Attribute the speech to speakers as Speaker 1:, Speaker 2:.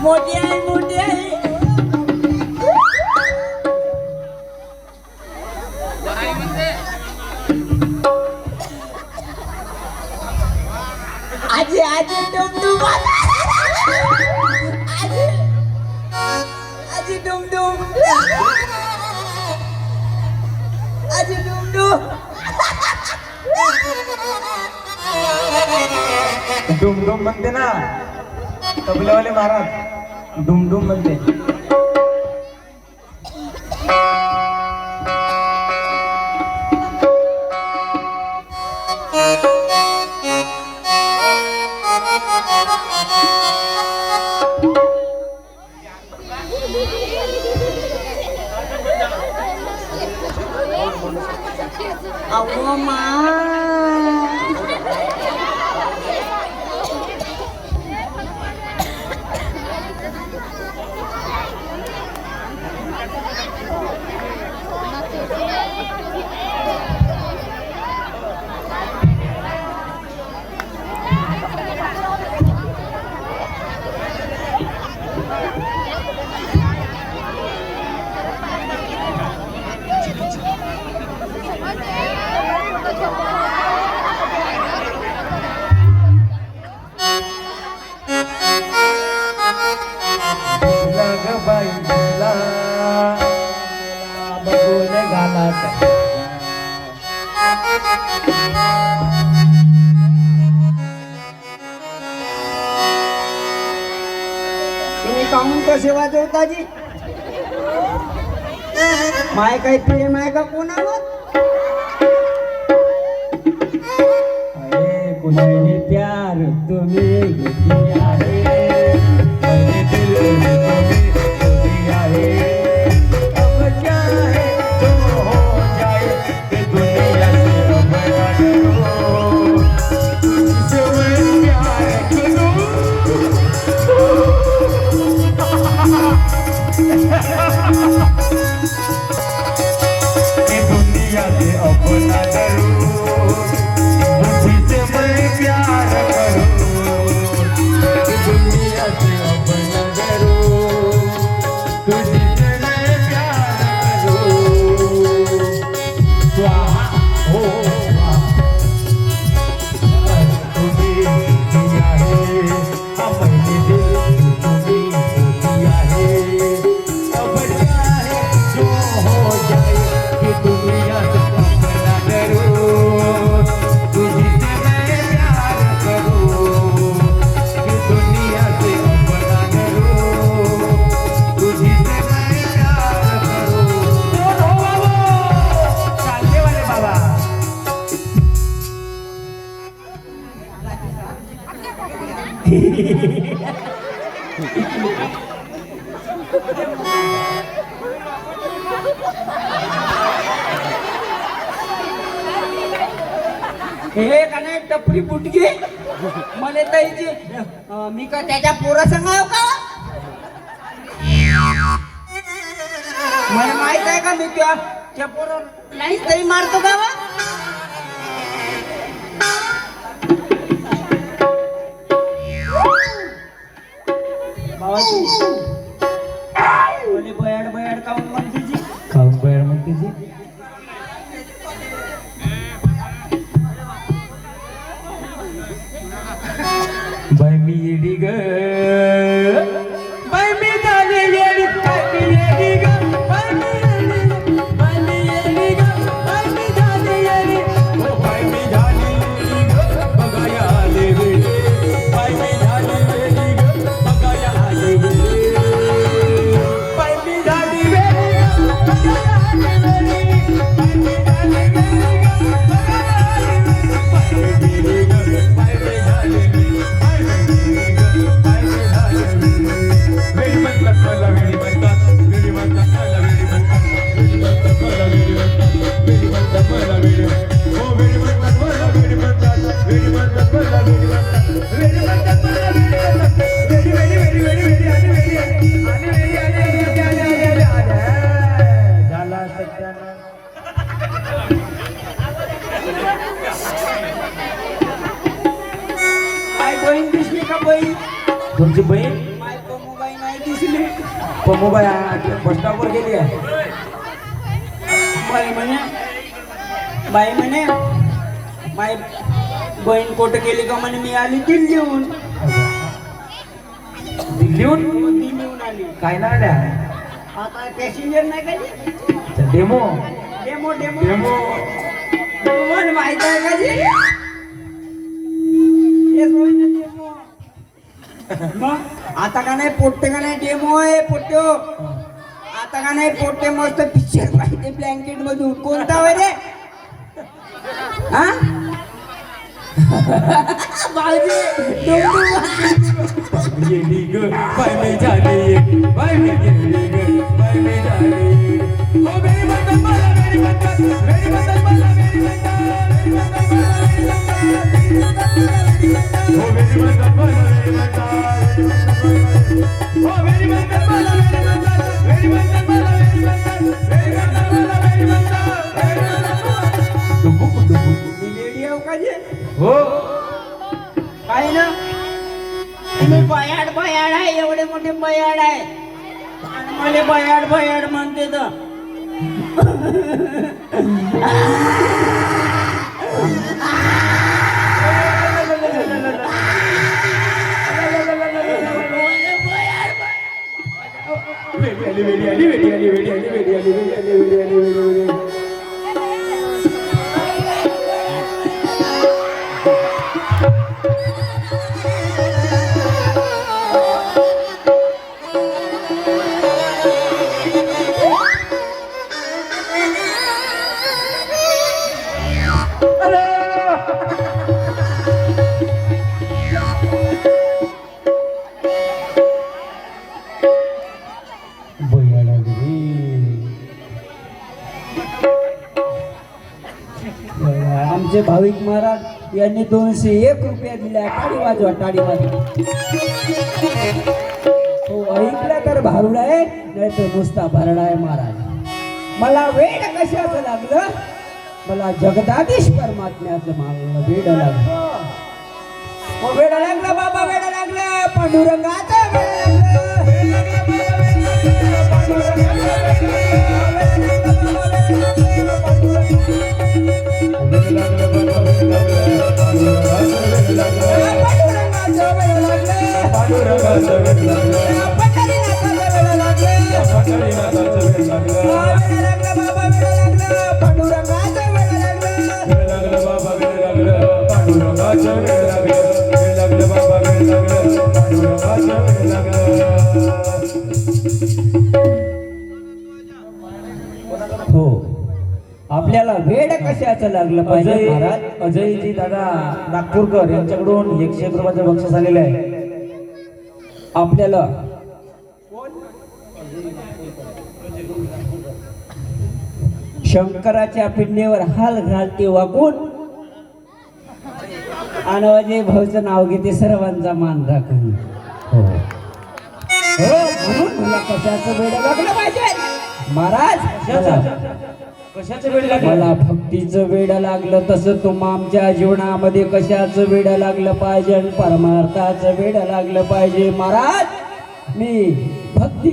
Speaker 1: मोठी आहे मोठी आहे. आजी आजी डुमडुम आजी आजी डुमडुम आजी डुमडुम
Speaker 2: डुमडुम म्हणते ना तबलेवाले महाराज डुमडुम म्हणते.
Speaker 1: अहो मा तुम्ही काहून कसे वाजवता जी? माय काही प्रेम आहे का कोणावर?
Speaker 2: अरे कुछ नहीं प्यार तुम्हें दिया है, मेरे दिल में तुम्हें दिया है. अब क्या है जो हो जाए कि दुनिया से अब ना डरो, तुझसे मैं प्यार करूं. कि दुनिया से अब ना डरो, तुझसे मैं प्यार करूं. दुनिया से अब न डरो, तुझसे मैं प्यार करूं. स्वाहा हो स्वाहा, तुम्हें दिया है अपने दिल तुम्हें दिया है. अब चाहे जो हो जाए कि दुनिया से अब न डरो, तुझसे मैं प्यार करूं. कि दुनिया से अब ना डरो, तुझसे मैं प्यार करूं. चालते वाले बाबा.
Speaker 1: हे का नाही टपरी बुटगी मला ताईची मी का त्याच्या पोरा सांगाव का? मला माहित आहे का मी त्या पोरा नाही तरी मारतो का वा? बाबाजी बोले बयाड बयाड काऊन म्हणते जी?
Speaker 2: खाऊन बाहेर म्हणते जी. बाय मी येडी ग, बाय मी झाले येडी, बाय मी येडी ग, बाय मी येडी ग, बाय मी येडी ग, बाय मी झाले येडी. ओ बाय मी झाली येडी ग, बघाया आले वेडी. बाय मी झाली येडी ग, बघाया आले वेडी. बाय मी झाली वेडी ग, बघाया आले वेडी. बाय मी झाली वेडी ग, बघाया आले वेडी. बाय मी वेडी ग, बाय मी झाली वेडी. बाय मी वेडी ग, बाय मोबाईल बस स्टॉपवर गेली आहे.
Speaker 1: बाई म्हणे माय बहीण कोट केली का म्हणे मी आली दिल्लीहून. दिल्लीहून आली.
Speaker 2: काय ना आल्या
Speaker 1: आता पॅसेंजर नाही का
Speaker 2: डेमो
Speaker 1: डेमो डेमो
Speaker 2: डेमो
Speaker 1: तुम्हाला माहित आहे का जी तेच होय ना डेमो. मग आता का नाही पोट्टे का नाही डेमो आहे पोट्टो. आता का नाही पोट्टे मस्त पिक्चर पाहिजे ब्लँकेट मधून. कोणता होय रे हा भाऊजी
Speaker 2: गेली ग बाय मी झाली बाय मी गेली ग बाय मी झाली. हो मेरी बंधन मला मेरी बंधन मेरी बंधन मला मेरी बंधन मेरी बंधन मला मेरी बंधन हो मेरी बंधन मला मेरी बंधन हो मेरी बंधन मला मेरी बंधन मेरी बंधन मला मेरी बंधन मेरी बंधन मला मेरी बंधन डुबुक डुबुक
Speaker 1: रेडी आहो का जे
Speaker 2: हो
Speaker 1: काय ना तुम्ही बयाड बयाड आहे एवढे मोठे बयाड आहे आणि मला बयाड बयाड म्हणते तर आमचे भाविक महाराज यांनी 201 रुपया दिल्या. टाळी वाजवा टाळी वाजवा. तो ऐकला तर भारुड आहे नाही तर नुसता भरडा आहे महाराज. मला वेळ कशाचं लागलं मला जगदाधीश परमात्म्याचं मला वेळ लागलं. हो वेळ लागलं बाबा वेळ लागलं पांडुरंगाचं वेळ हो आपल्याला वेळ कशाचं लागलं पाहिजे महाराज.
Speaker 2: अजयजी दादा नागपूरकर यांच्याकडून 101 रुपयाचं बक्षीस आलेलं आहे.
Speaker 1: आपल्याला शंकराच्या पिंडीवर हाल घालते वाकून आणि अजय भाऊचं नाव घेते सर्वांचा मान राखून. हो म्हणून मला कशाचं वेळ लागलं पाहिजे महाराज.
Speaker 2: कशाचं वेळ लागलं
Speaker 1: मला भक्तीचं वेड लागलं तसं तुम्हा आमच्या जीवनामध्ये कशाचं वेड लागलं पाहिजे आणि परमार्थाचं वेड लागलं पाहिजे महाराज. मी भक्ती